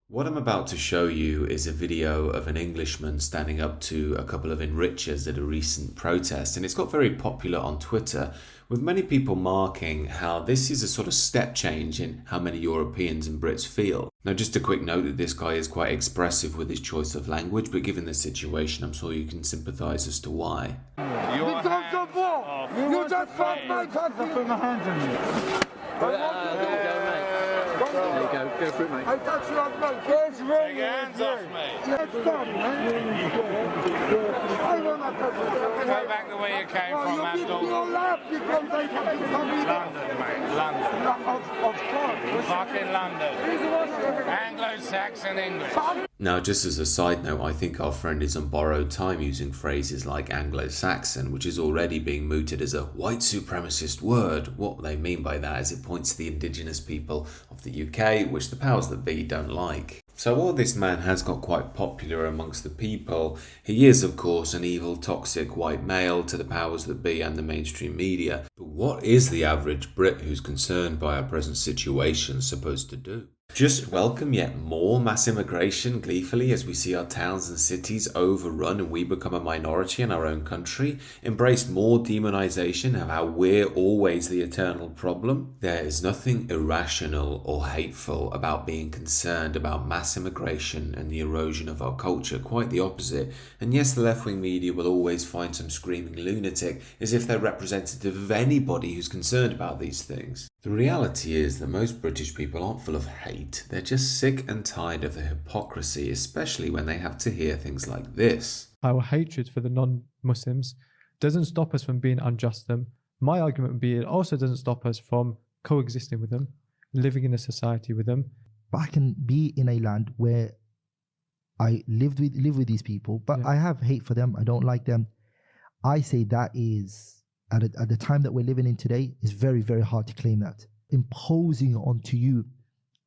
What I'm about to show you is a video of an Englishman standing up to a couple of enrichers at a recent protest, and it's got very popular on Twitter, with many people marking how this is a sort of step change in how many Europeans and Brits feel. Now, just a quick note that this guy is quite expressive with his choice of language, but given the situation, I'm sure you can sympathise as to why. Because of what? You just fucked my fucking... I put my hands on you. There you go, mate. There you go for it, mate. I touch you on my face. Take your hands off me. Let's stop, man. I want to touch you. Go back the way you came from, You Abdul. don't laugh because I fucking come in. London, mate. London. Of course. Fucking London. Anglo-Saxon English. Now, just as a side note, I think our friend is on borrowed time using phrases like Anglo-Saxon, which is already being mooted as a white supremacist word. What they mean by that is it points to the indigenous people of the UK, which the powers that be don't like. So while this man has got quite popular amongst the people, he is of course an evil, toxic white male to the powers that be and the mainstream media. But what is the average Brit who's concerned by our present situation supposed to do? Just welcome yet more mass immigration gleefully as we see our towns and cities overrun and we become a minority in our own country? Embrace more demonization of how we're always the eternal problem? There is nothing irrational or hateful about being concerned about mass immigration and the erosion of our culture, quite the opposite. And yes, the left-wing media will always find some screaming lunatic as if they're representative of anybody who's concerned about these things. The reality is that most British people aren't full of hate, they're just sick and tired of the hypocrisy, especially when they have to hear things like this. Our hatred for the non-Muslims doesn't stop us from being unjust to them. My argument would be it also doesn't stop us from coexisting with them, living in a society with them. But I can be in a land where I live with these people, but I have hate for them, I don't like them. I say that is... At the time that we're living in today, it's very, very hard to claim that. Imposing onto you,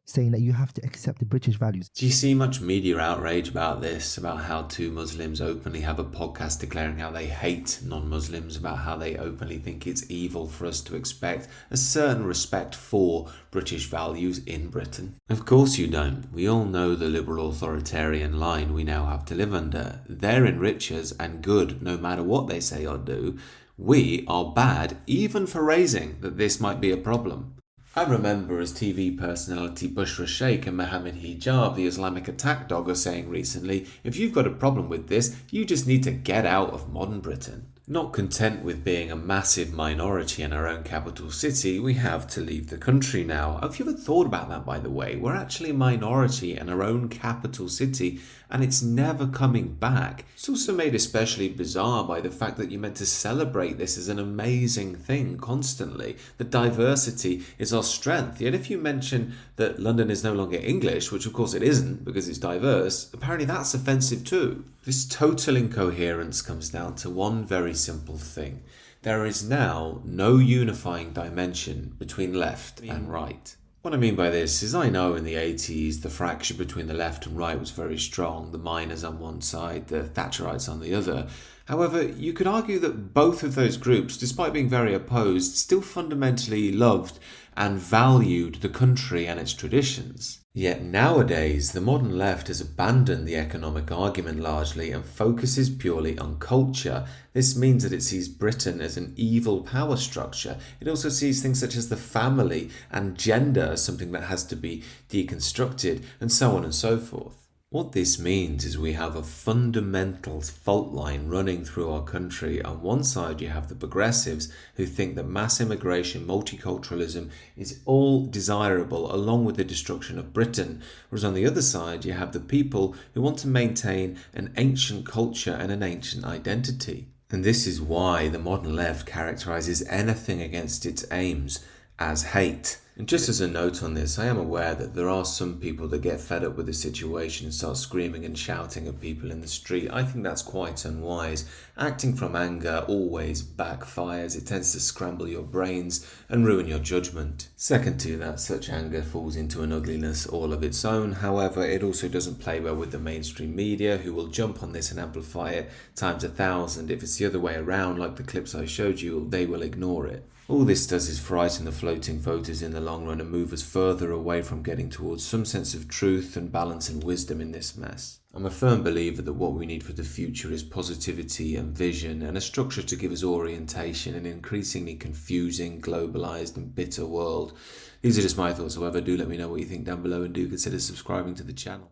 saying that you have to accept the British values. Do you see much media outrage about this, about how two Muslims openly have a podcast declaring how they hate non-Muslims, about how they openly think it's evil for us to expect a certain respect for British values in Britain? Of course you don't. We all know the liberal authoritarian line we now have to live under. They're enrichers and good no matter what they say or do. We are bad even for raising that this might be a problem. I remember as TV personality Bushra Sheikh and Mohammed Hijab, the Islamic attack dog, are saying recently, if you've got a problem with this, you just need to get out of modern Britain. Not content with being a massive minority in our own capital city, we have to leave the country now. Have you ever thought about that, by the way? We're actually a minority in our own capital city, and it's never coming back. It's also made especially bizarre by the fact that you're meant to celebrate this as an amazing thing constantly. That diversity is our strength. Yet if you mention that London is no longer English, which of course it isn't because it's diverse, apparently that's offensive too. This total incoherence comes down to one very simple thing. There is now no unifying dimension between left and right. What I mean by this is I know in the 80s the fracture between the left and right was very strong, the miners on one side, the Thatcherites on the other. However, you could argue that both of those groups, despite being very opposed, still fundamentally loved and valued the country and its traditions. Yet nowadays, the modern left has abandoned the economic argument largely and focuses purely on culture. This means that it sees Britain as an evil power structure. It also sees things such as the family and gender as something that has to be deconstructed, and so on and so forth. What this means is we have a fundamental fault line running through our country. On one side you have the progressives who think that mass immigration, multiculturalism is all desirable along with the destruction of Britain. Whereas on the other side you have the people who want to maintain an ancient culture and an ancient identity. And this is why the modern left characterises anything against its aims as hate. And just as a note on this, I am aware that there are some people that get fed up with the situation and start screaming and shouting at people in the street. I think that's quite unwise. Acting from anger always backfires. It tends to scramble your brains and ruin your judgment. Second to that, such anger falls into an ugliness all of its own. However, it also doesn't play well with the mainstream media, who will jump on this and amplify it times 1,000. If it's the other way around, like the clips I showed you, they will ignore it. All this does is frighten the floating voters in the long run and move us further away from getting towards some sense of truth and balance and wisdom in this mess. I'm a firm believer that what we need for the future is positivity and vision and a structure to give us orientation in an increasingly confusing, globalised and bitter world. These are just my thoughts, however. Do let me know what you think down below and do consider subscribing to the channel.